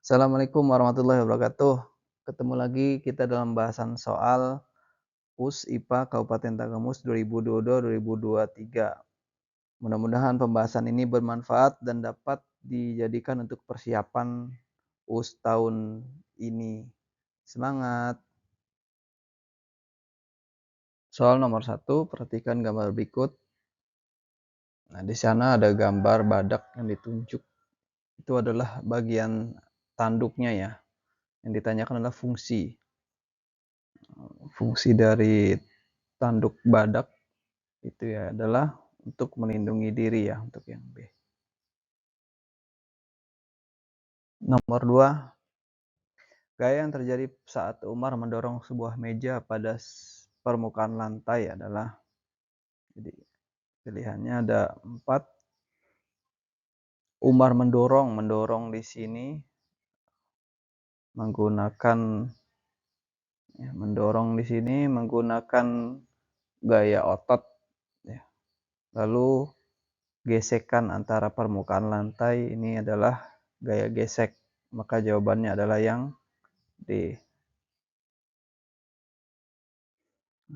Assalamualaikum warahmatullahi wabarakatuh. Ketemu lagi kita dalam bahasan soal US IPA Kabupaten Tanggamus 2022-2023. Mudah-mudahan pembahasan ini bermanfaat dan dapat dijadikan untuk persiapan US tahun ini. Semangat! Soal nomor 1, perhatikan gambar berikut. Nah, di sana ada gambar badak yang ditunjuk. Itu adalah bagian tanduknya ya. Yang ditanyakan adalah fungsi. Fungsi dari tanduk badak itu ya adalah untuk melindungi diri ya, untuk yang B. Nomor 2, gaya yang terjadi saat Umar mendorong sebuah meja pada permukaan lantai adalah, jadi pilihannya ada 4. Umar mendorong di sini menggunakan gaya otot ya. Lalu gesekan antara permukaan lantai ini adalah gaya gesek, maka jawabannya adalah yang D.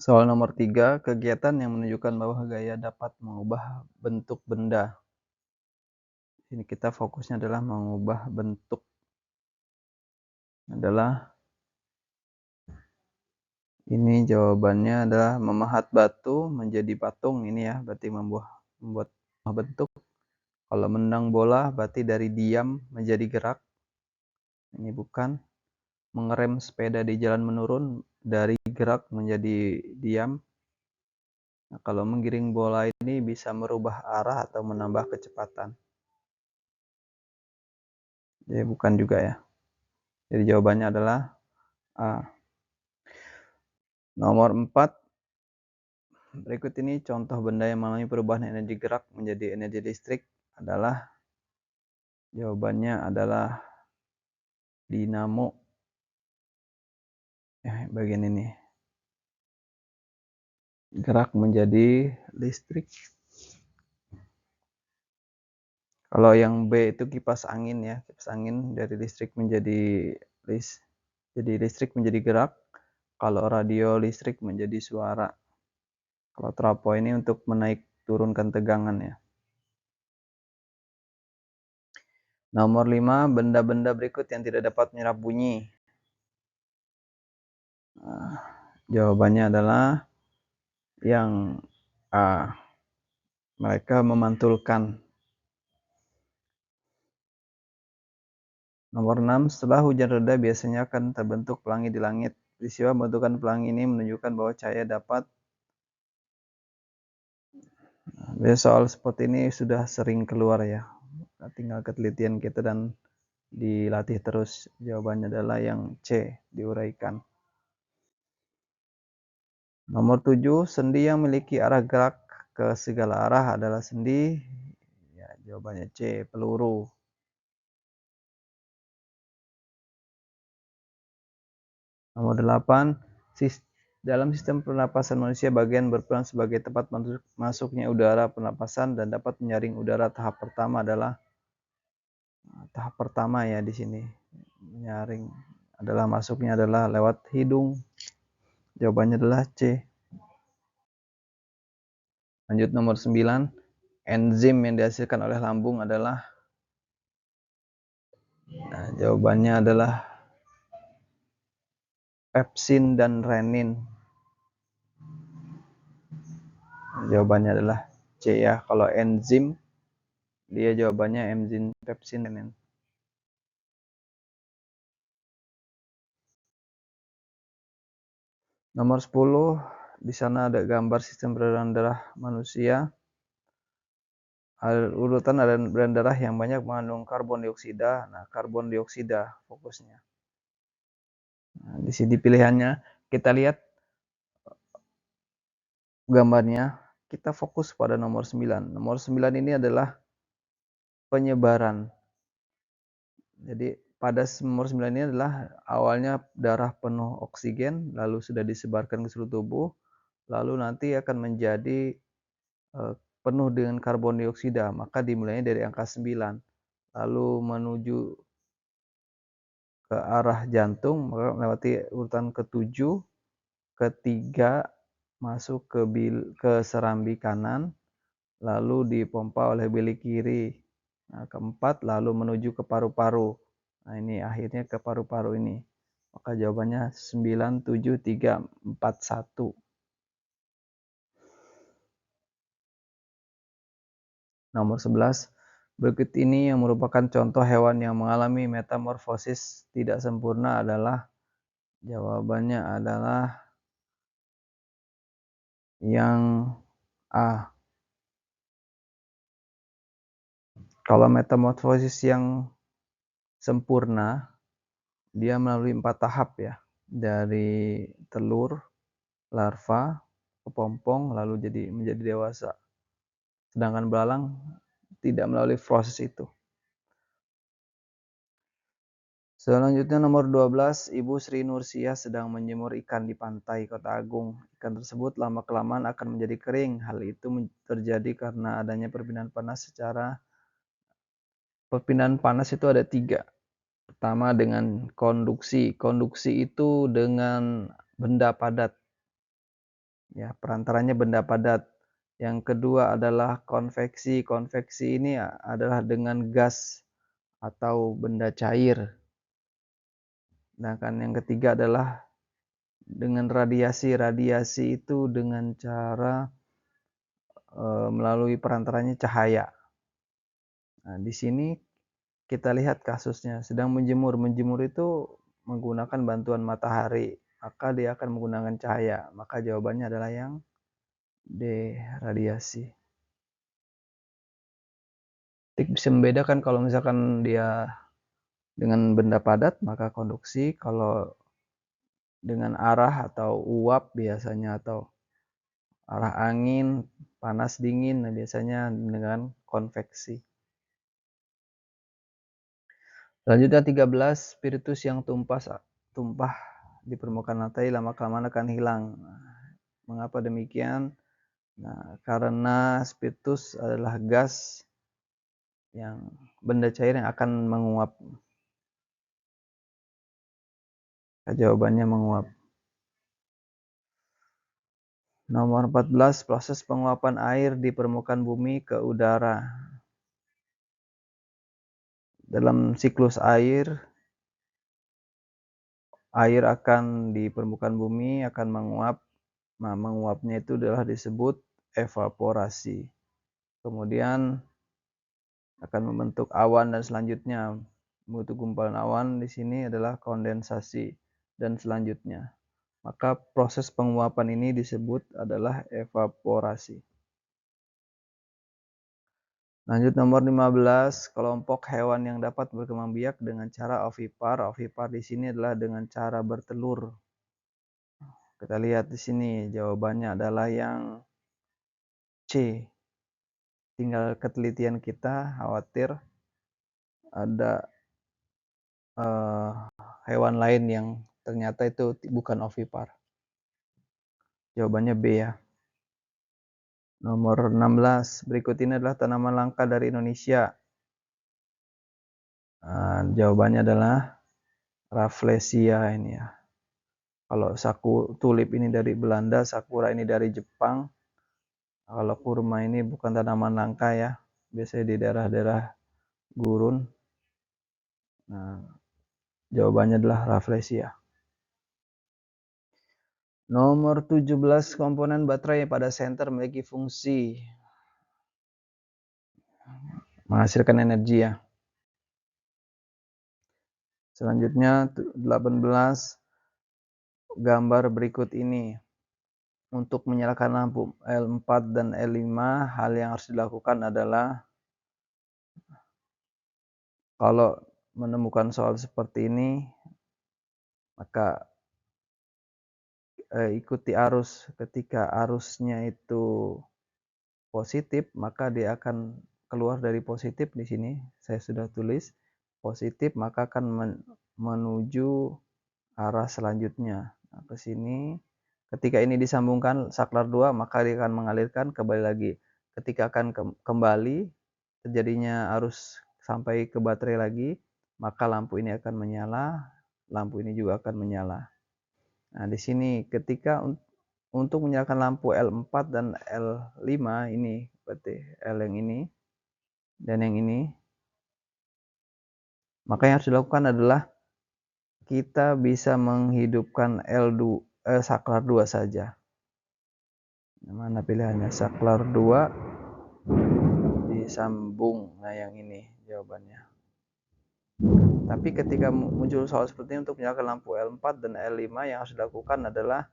Soal nomor 3, kegiatan yang menunjukkan bahwa gaya dapat mengubah bentuk benda. Ini kita fokusnya adalah mengubah bentuk. Ini jawabannya adalah memahat batu menjadi patung. Ini ya, berarti membuat bentuk. Kalau menendang bola berarti dari diam menjadi gerak. Ini bukan. Mengerem sepeda di jalan menurun dari gerak menjadi diam. Nah, kalau menggiring bola ini bisa merubah arah atau menambah kecepatan. Jadi bukan juga ya. Jadi jawabannya adalah A. Nomor 4. Berikut ini contoh benda yang mengalami perubahan energi gerak menjadi energi listrik adalah, jawabannya adalah dinamo. Bagian ini. Gerak menjadi listrik. Kalau yang B itu kipas angin ya, kipas angin dari listrik menjadi listrik menjadi gerak. Kalau radio listrik menjadi suara. Kalau trapo ini untuk menaik turunkan tegangan ya. Nomor 5, benda-benda berikut yang tidak dapat menyerap bunyi. Jawabannya adalah yang A. Mereka memantulkan. Nomor 6, setelah hujan reda biasanya akan terbentuk pelangi di langit. Peristiwa pembentukan pelangi ini menunjukkan bahwa cahaya dapat. Soal seperti ini sudah sering keluar ya. Tinggal ketelitian kita dan dilatih terus. Jawabannya adalah yang C, diuraikan. Nomor 7, sendi yang memiliki arah gerak ke segala arah adalah sendi. Ya, jawabannya C, peluru. Nomor 8, dalam sistem pernapasan manusia bagian berperan sebagai tempat masuknya udara pernapasan dan dapat menyaring udara. Tahap pertama ya di sini. Menyaring adalah masuknya adalah lewat hidung. Jawabannya adalah C. Lanjut nomor 9, enzim yang dihasilkan oleh lambung adalah, jawabannya adalah pepsin dan renin. Jawabannya adalah C ya. Kalau enzim, dia jawabannya enzim pepsin renin. Nomor 10, di sana ada gambar sistem peredaran darah manusia. Urutan ada peredaran darah yang banyak mengandung karbon dioksida. Nah, karbon dioksida fokusnya. Nah, di sini pilihannya kita lihat gambarnya, kita fokus pada nomor 9. Nomor 9 ini adalah penyebaran. Jadi pada nomor 9 ini adalah awalnya darah penuh oksigen, lalu sudah disebarkan ke seluruh tubuh, lalu nanti akan menjadi penuh dengan karbon dioksida, maka dimulainya dari angka 9, lalu menuju ke arah jantung, maka melewati urutan ke-7, ke-3 masuk ke serambi kanan, lalu dipompa oleh bilik kiri. Nah, ke-4 lalu menuju ke paru-paru. Nah, ini akhirnya ke paru-paru ini. Maka jawabannya 9, 7, 3, 4, 1. Nomor 11. Berikut ini yang merupakan contoh hewan yang mengalami metamorfosis tidak sempurna adalah, jawabannya adalah yang A. Kalau metamorfosis yang sempurna, dia melalui 4 tahap ya. Dari telur, larva, kepompong, lalu menjadi dewasa. Sedangkan belalang tidak melalui proses itu. Selanjutnya nomor 12, Ibu Sri Nursiah sedang menjemur ikan di pantai Kota Agung. Ikan tersebut lama-kelamaan akan menjadi kering. Hal itu terjadi karena adanya perpindahan panas perpindahan panas itu ada 3. Pertama dengan konduksi. Konduksi itu dengan benda padat. Ya, perantaranya benda padat. Yang kedua adalah konveksi. Konveksi ini adalah dengan gas atau benda cair. Sedangkan yang ketiga adalah dengan radiasi. Radiasi itu dengan cara melalui perantaranya cahaya. Nah, di sini kita lihat kasusnya sedang menjemur. Menjemur itu menggunakan bantuan matahari, maka dia akan menggunakan cahaya. Maka jawabannya adalah yang D, radiasi. Tik bisa membedakan kalau misalkan dia dengan benda padat maka konduksi, kalau dengan arah atau uap biasanya, atau arah angin, panas dingin, nah biasanya dengan konveksi. Selanjutnya 13, spiritus yang tumpah di permukaan lantai lama-kelamaan akan hilang. Mengapa demikian? Nah, karena spiritus adalah gas yang benda cair yang akan menguap. Jawabannya menguap. Nomor 14, proses penguapan air di permukaan bumi ke udara. Dalam siklus air akan di permukaan bumi akan menguap. Nah, menguapnya itu adalah disebut evaporasi. Kemudian akan membentuk awan dan selanjutnya membentuk gumpalan awan. Di sini adalah kondensasi dan selanjutnya. Maka proses penguapan ini disebut adalah evaporasi. Lanjut nomor 15, kelompok hewan yang dapat berkembang biak dengan cara ovipar. Ovipar di sini adalah dengan cara bertelur. Kita lihat di sini jawabannya adalah yang C. Tinggal ketelitian kita, khawatir ada hewan lain yang ternyata itu bukan ovipar. Jawabannya B ya. Nomor 16, berikut ini adalah tanaman langka dari Indonesia. Jawabannya adalah Rafflesia ini ya. Kalau tulip ini dari Belanda, sakura ini dari Jepang. Kalau kurma ini bukan tanaman langka ya, biasanya di daerah-daerah gurun. Nah, jawabannya adalah Rafflesia. Nomor 17, komponen baterai pada senter memiliki fungsi menghasilkan energi ya. Selanjutnya 18, gambar berikut ini. Untuk menyalakan lampu L4 dan L5, hal yang harus dilakukan adalah, kalau menemukan soal seperti ini, maka ikuti arus. Ketika arusnya itu positif, maka dia akan keluar dari positif. Di sini saya sudah tulis positif, maka akan menuju arah selanjutnya. Nah, ke sini. Ketika ini disambungkan saklar 2, maka dia akan mengalirkan kembali lagi. Ketika akan kembali terjadinya arus sampai ke baterai lagi, maka lampu ini akan menyala. lampu ini juga akan menyala. Nah, di sini ketika untuk menyalakan lampu L4 dan L5 ini, berarti L yang ini dan yang ini, maka yang harus dilakukan adalah kita bisa menghidupkan saklar 2 saja. Mana pilihannya? Saklar 2 disambung. Nah, yang ini jawabannya. Tapi ketika muncul soal seperti ini untuk menyalakan lampu L4 dan L5, yang harus dilakukan adalah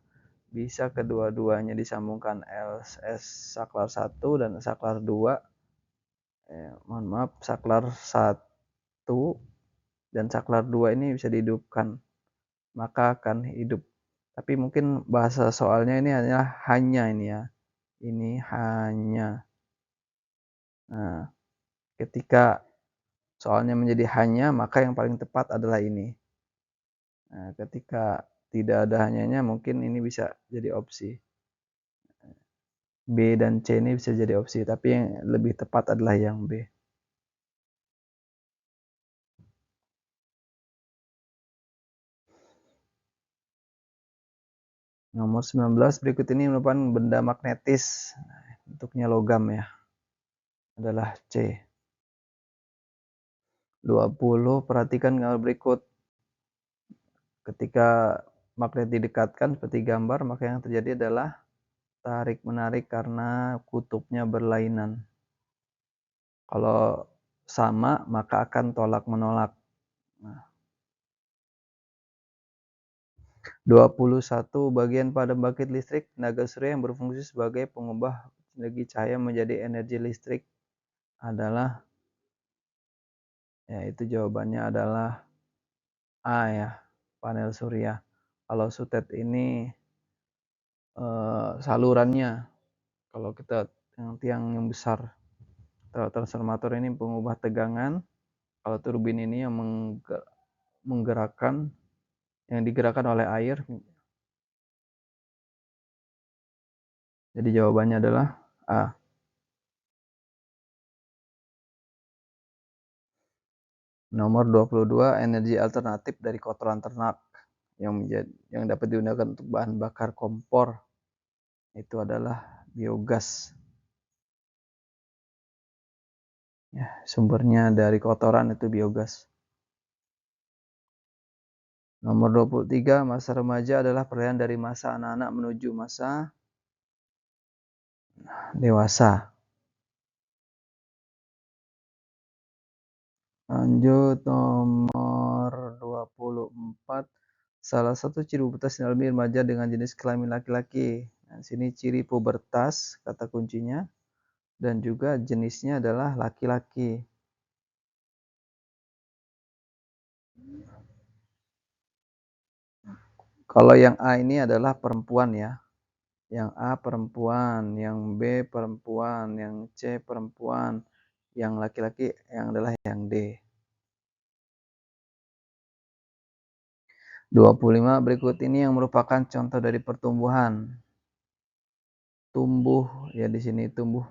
bisa kedua-duanya disambungkan saklar 1 dan saklar 2. Mohon maaf, saklar 1 dan saklar 2 ini bisa dihidupkan, maka akan hidup. Tapi mungkin bahasa soalnya ini hanya ini ya. Ini hanya. Nah, ketika soalnya menjadi hanya, maka yang paling tepat adalah ini. Nah, ketika tidak ada hanyanya, mungkin ini bisa jadi opsi. B dan C ini bisa jadi opsi, tapi yang lebih tepat adalah yang B. Nomor 19, berikut ini merupakan benda magnetis. Bentuknya logam ya. Adalah C. 20, perhatikan gambar berikut. Ketika magnet didekatkan seperti gambar, maka yang terjadi adalah tarik-menarik karena kutubnya berlainan. Kalau sama, maka akan tolak-menolak. Nah, 21, bagian pada pembangkit listrik tenaga surya yang berfungsi sebagai pengubah energi cahaya menjadi energi listrik adalah, yaitu jawabannya adalah A ya, panel surya. Kalau sutet ini salurannya, kalau kita tiang yang besar. Kalau transformator ini pengubah tegangan, kalau turbin ini yang menggerakkan, yang digerakkan oleh air. Jadi jawabannya adalah A. Nomor 22, energi alternatif dari kotoran ternak yang dapat digunakan untuk bahan bakar kompor itu adalah biogas. Ya, sumbernya dari kotoran itu biogas. Nomor 23, masa remaja adalah peralihan dari masa anak-anak menuju masa dewasa. Lanjut nomor 24. Salah satu ciri pubertas dialami remaja dengan jenis kelamin laki-laki. Nah, sini ciri pubertas kata kuncinya dan juga jenisnya adalah laki-laki. Kalau yang A ini adalah perempuan ya. Yang A perempuan, yang B perempuan, yang C perempuan, yang laki-laki yang adalah yang D. 25, berikut ini yang merupakan contoh dari pertumbuhan. Tumbuh, ya di sini tumbuh.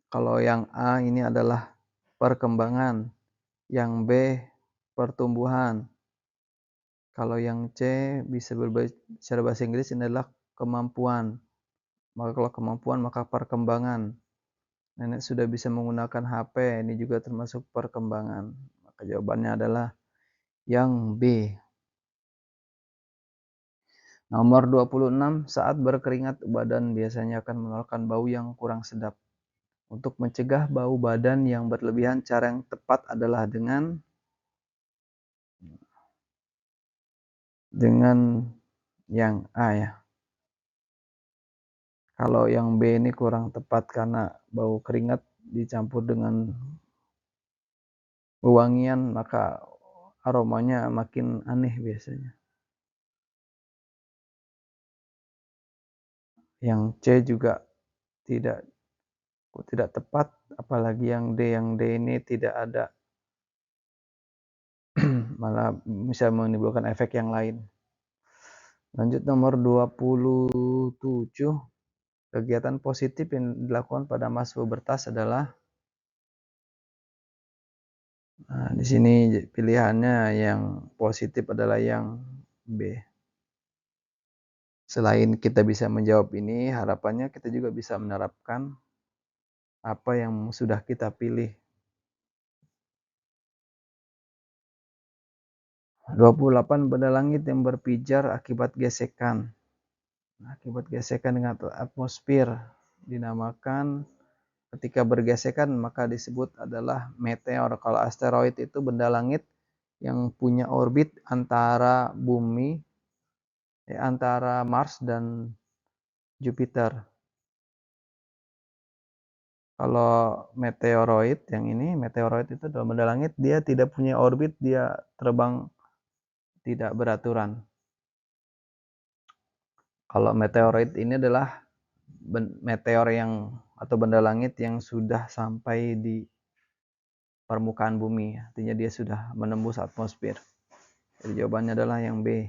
Kalau yang A ini adalah perkembangan, yang B pertumbuhan. Kalau yang C bisa secara bahasa Inggris ini adalah kemampuan. Maka kalau kemampuan maka perkembangan. Nenek sudah bisa menggunakan HP, ini juga termasuk perkembangan. Maka jawabannya adalah yang B. Nomor 26, saat berkeringat badan biasanya akan mengeluarkan bau yang kurang sedap. Untuk mencegah bau badan yang berlebihan, cara yang tepat adalah dengan yang A ya. Kalau yang B ini kurang tepat karena bau keringat dicampur dengan wewangian, maka aromanya makin aneh biasanya. Yang C juga tidak tepat, apalagi yang D. Yang D ini tidak ada, malah bisa menimbulkan efek yang lain. Lanjut nomor 27. Kegiatan positif yang dilakukan pada masa pubertas adalah Nah, di sini pilihannya yang positif adalah yang B. Selain kita bisa menjawab ini, harapannya kita juga bisa menerapkan apa yang sudah kita pilih. 28 benda langit yang berpijar akibat gesekan. Akibat gesekan dengan atmosfer dinamakan ketika bergesekan maka disebut adalah meteor. Kalau asteroid itu benda langit yang punya orbit antara bumi, antara Mars dan Jupiter. Kalau meteoroid itu adalah benda langit, dia tidak punya orbit, dia terbang tidak beraturan. Kalau meteoroid ini adalah meteor yang atau benda langit yang sudah sampai di permukaan bumi, artinya dia sudah menembus atmosfer. Jadi jawabannya adalah yang B.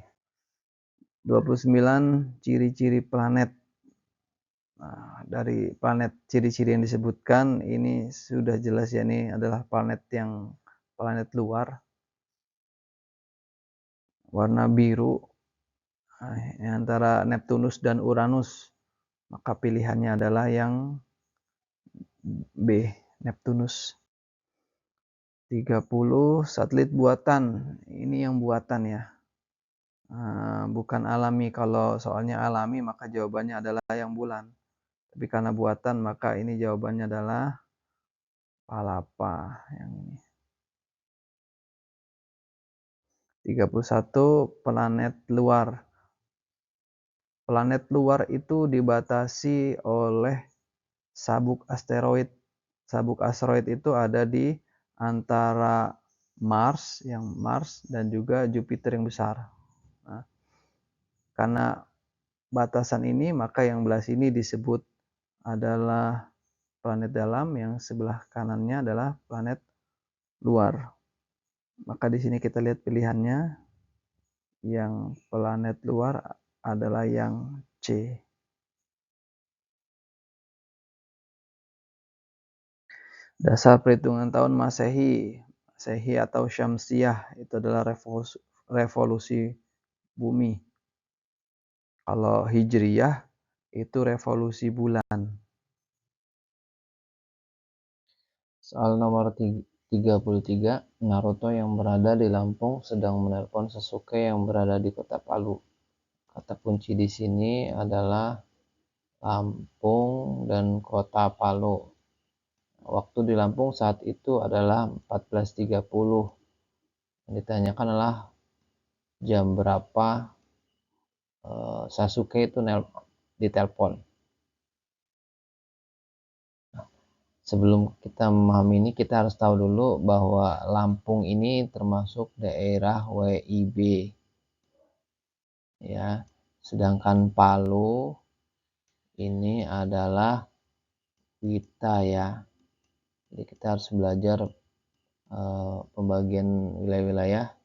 29 ciri-ciri planet. Nah, dari planet ciri-ciri yang disebutkan ini sudah jelas ya, ini adalah planet luar warna biru. Nah, antara Neptunus dan Uranus, maka pilihannya adalah yang B, Neptunus. 30 satelit buatan. Ini yang buatan ya. Bukan alami. Kalau soalnya alami maka jawabannya adalah yang bulan. Tapi karena buatan maka ini jawabannya adalah Palapa yang ini. 31 planet luar. Planet luar itu dibatasi oleh sabuk asteroid. Sabuk asteroid itu ada di antara Mars dan juga Jupiter yang besar. Nah, karena batasan ini maka yang belah sini disebut adalah planet dalam, yang sebelah kanannya adalah planet luar. Maka di sini kita lihat pilihannya, yang planet luar adalah yang C. Dasar perhitungan tahun Masehi, Masehi atau Syamsiah itu adalah revolusi bumi. Kalau Hijriyah itu revolusi bulan. Soal nomor 33, Naruto yang berada di Lampung sedang menelpon Sasuke yang berada di kota Palu. Kata kunci di sini adalah Lampung dan kota Palu. Waktu di Lampung saat itu adalah 14.30. Yang ditanyakan adalah jam berapa Sasuke itu ditelepon. Sebelum kita memahami ini, kita harus tahu dulu bahwa Lampung ini termasuk daerah WIB, ya. Sedangkan Palu ini adalah Wita, ya. Jadi kita harus belajar pembagian wilayah-wilayah.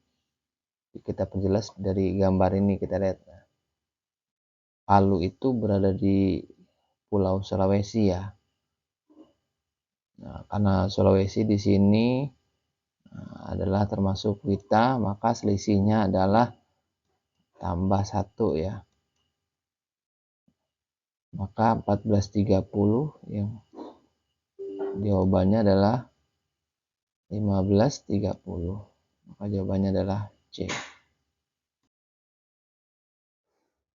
Kita perjelas dari gambar ini, kita lihat. Palu itu berada di Pulau Sulawesi, ya. Nah, karena Sulawesi di sini adalah termasuk Wita, maka selisihnya adalah tambah 1, ya. Maka 14.30 yang jawabannya adalah 15.30. Maka jawabannya adalah C.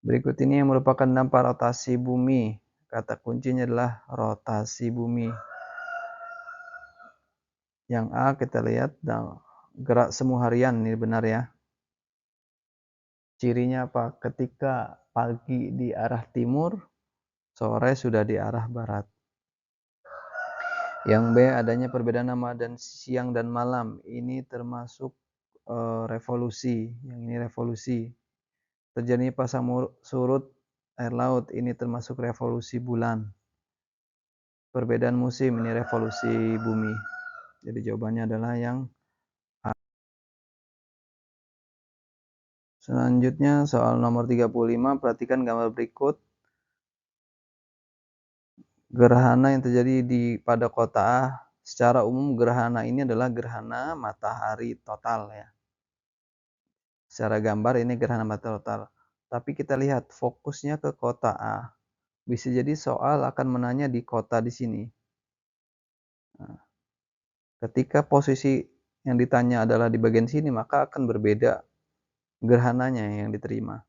Berikut ini yang merupakan dampak rotasi bumi. Kata kuncinya adalah rotasi bumi. Yang A kita lihat gerak semu harian, ini benar ya. Cirinya apa? Ketika pagi di arah timur, sore sudah di arah barat. Yang B adanya perbedaan nama dan siang dan malam. Ini termasuk revolusi. Yang ini revolusi. Terjadinya pasang surut air laut. Ini termasuk revolusi bulan. Perbedaan musim, ini revolusi bumi. Jadi jawabannya adalah yang A. Selanjutnya soal nomor 35, perhatikan gambar berikut. Gerhana yang terjadi pada kota A Secara umum gerhana ini adalah gerhana matahari total ya. Secara gambar ini gerhana matahari total. Tapi kita lihat fokusnya ke kota A. Bisa jadi soal akan menanya di kota di sini. Nah, ketika posisi yang ditanya adalah di bagian sini, maka akan berbeda gerhananya yang diterima.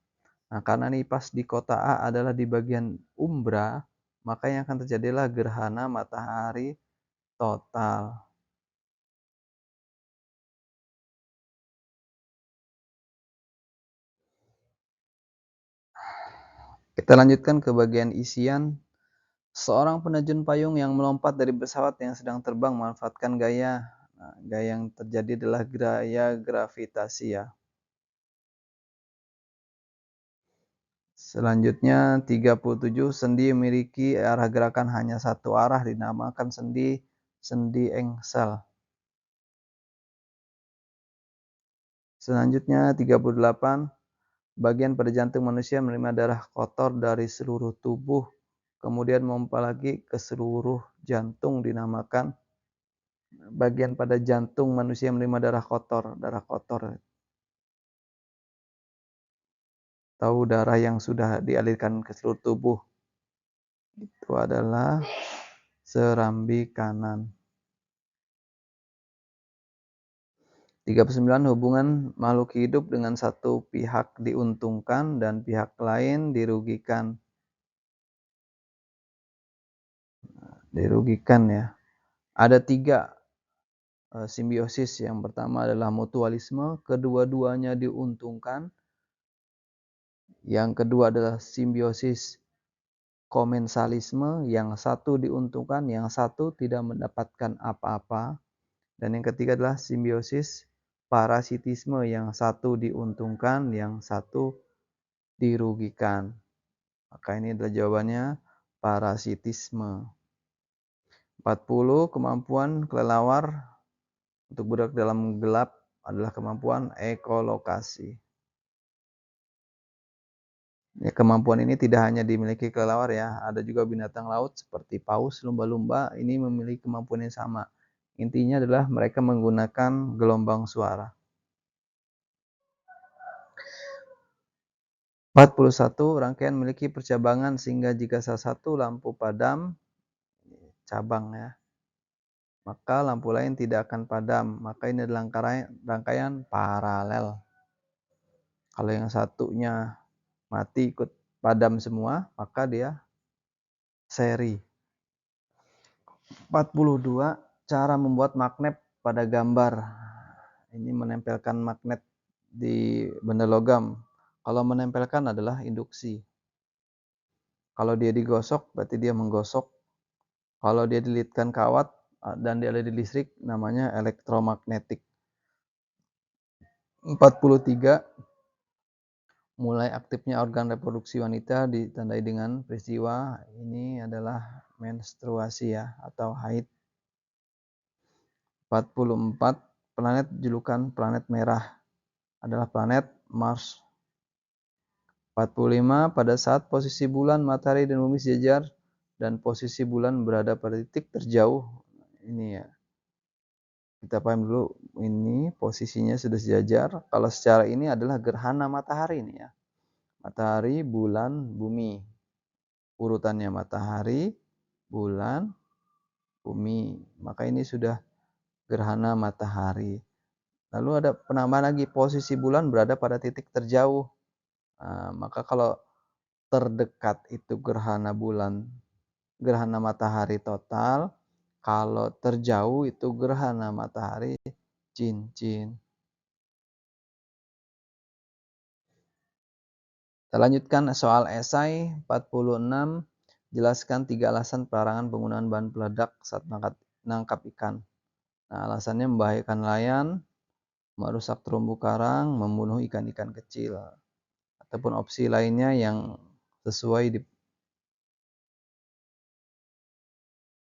Nah, karena nih pas di kota A adalah di bagian umbra, maka yang akan terjadi adalah gerhana matahari total. Kita lanjutkan ke bagian isian. Seorang penerjun payung yang melompat dari pesawat yang sedang terbang memanfaatkan gaya. Nah, gaya yang terjadi adalah gaya gravitasi ya. Selanjutnya 37, sendi memiliki arah gerakan hanya satu arah dinamakan sendi engsel. Selanjutnya 38, bagian pada jantung manusia menerima darah kotor dari seluruh tubuh, kemudian memompa lagi ke seluruh jantung dinamakan bagian pada jantung manusia menerima darah kotor. Darah kotor, tahu darah yang sudah dialirkan ke seluruh tubuh, itu adalah serambi kanan. 39, hubungan makhluk hidup dengan satu pihak diuntungkan dan pihak lain dirugikan. Dirugikan ya. Ada 3 simbiosis. Yang pertama adalah mutualisme, kedua-duanya diuntungkan. Yang kedua adalah simbiosis komensalisme, yang satu diuntungkan, yang satu tidak mendapatkan apa-apa. Dan yang ketiga adalah simbiosis parasitisme, yang satu diuntungkan, yang satu dirugikan. Maka ini adalah jawabannya parasitisme. 40, kemampuan kelelawar untuk bergerak dalam gelap adalah kemampuan ekolokasi. Ya, kemampuan ini tidak hanya dimiliki kelelawar ya, ada juga binatang laut seperti paus, lumba-lumba ini memiliki kemampuan yang sama. Intinya adalah mereka menggunakan gelombang suara. 41, rangkaian memiliki percabangan sehingga jika salah satu lampu padam, cabang ya, maka lampu lain tidak akan padam. Maka ini adalah rangkaian paralel. Kalau yang satunya mati ikut padam semua, maka dia seri. 42, cara membuat magnet pada gambar. Ini menempelkan magnet di benda logam. Kalau menempelkan adalah induksi. Kalau dia digosok, berarti dia menggosok. Kalau dia dililitkan kawat dan dialiri listrik, namanya elektromagnetik. 43, mulai aktifnya organ reproduksi wanita ditandai dengan peristiwa ini adalah menstruasi ya, atau haid. 44, planet julukan planet merah adalah planet Mars. 45, pada saat posisi bulan, matahari dan bumi sejajar dan posisi bulan berada pada titik terjauh. Ini ya. Kita paham dulu, ini posisinya sudah sejajar. Kalau secara ini adalah gerhana matahari ini ya. Matahari, bulan, bumi. Urutannya matahari, bulan, bumi. Maka ini sudah gerhana matahari. Lalu ada penambahan lagi, posisi bulan berada pada titik terjauh. Nah, maka kalau terdekat itu gerhana bulan, gerhana matahari total. Kalau terjauh itu gerhana matahari cincin. Kita lanjutkan soal esai 46. Jelaskan 3 alasan pelarangan penggunaan bahan peledak saat menangkap ikan. Nah, alasannya membahayakan nelayan, merusak terumbu karang, membunuh ikan-ikan kecil. Ataupun opsi lainnya yang sesuai di.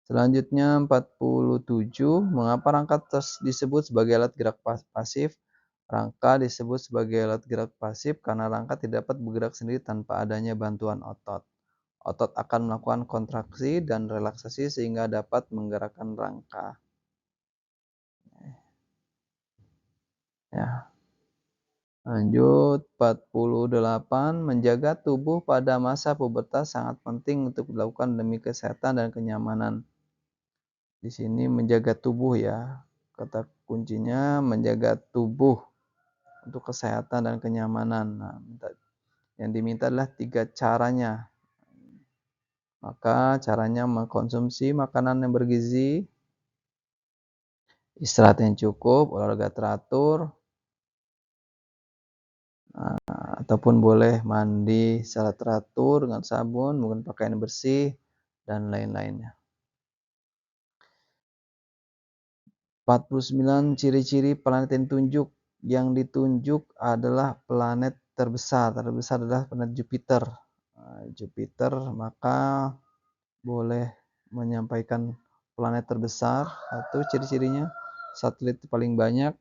Selanjutnya 47, mengapa rangka disebut sebagai alat gerak pasif? Rangka disebut sebagai alat gerak pasif karena rangka tidak dapat bergerak sendiri tanpa adanya bantuan otot. Otot akan melakukan kontraksi dan relaksasi sehingga dapat menggerakkan rangka. Ya. Lanjut, 48, menjaga tubuh pada masa pubertas sangat penting untuk dilakukan demi kesehatan dan kenyamanan. Di sini menjaga tubuh ya, kata kuncinya menjaga tubuh untuk kesehatan dan kenyamanan. Nah, yang diminta adalah 3 caranya. Maka caranya mengkonsumsi makanan yang bergizi, istirahat yang cukup, olahraga teratur, ataupun boleh mandi secara teratur dengan sabun, menggunakan pakaian bersih, dan lain-lainnya. 49 ciri-ciri planet yang ditunjuk adalah planet terbesar adalah planet Jupiter. Jupiter maka boleh menyampaikan planet terbesar, atau ciri-cirinya satelit paling banyak.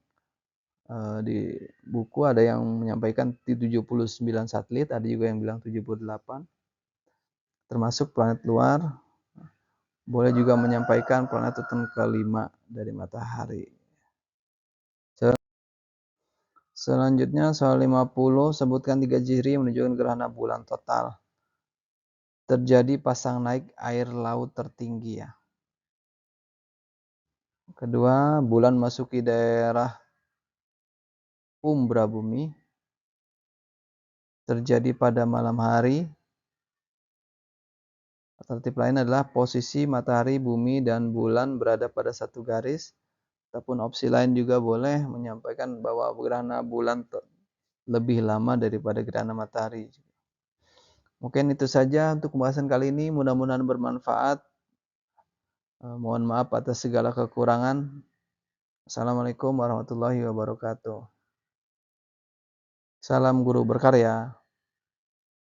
Di buku ada yang menyampaikan 79 satelit, ada juga yang bilang 78, termasuk planet luar. Boleh juga menyampaikan planet urutan kelima dari matahari. Selanjutnya soal 50, sebutkan 3 ciri yang menunjukkan gerhana bulan total. Terjadi pasang naik air laut tertinggi ya. Kedua, bulan masuki daerah umbra bumi. Terjadi pada malam hari. Alternatif lain adalah posisi matahari, bumi, dan bulan berada pada satu garis. Ataupun opsi lain juga boleh menyampaikan bahwa gerhana bulan lebih lama daripada gerhana matahari. Mungkin itu saja untuk pembahasan kali ini, mudah-mudahan bermanfaat. Mohon maaf atas segala kekurangan. Assalamualaikum warahmatullahi wabarakatuh. Salam guru berkarya.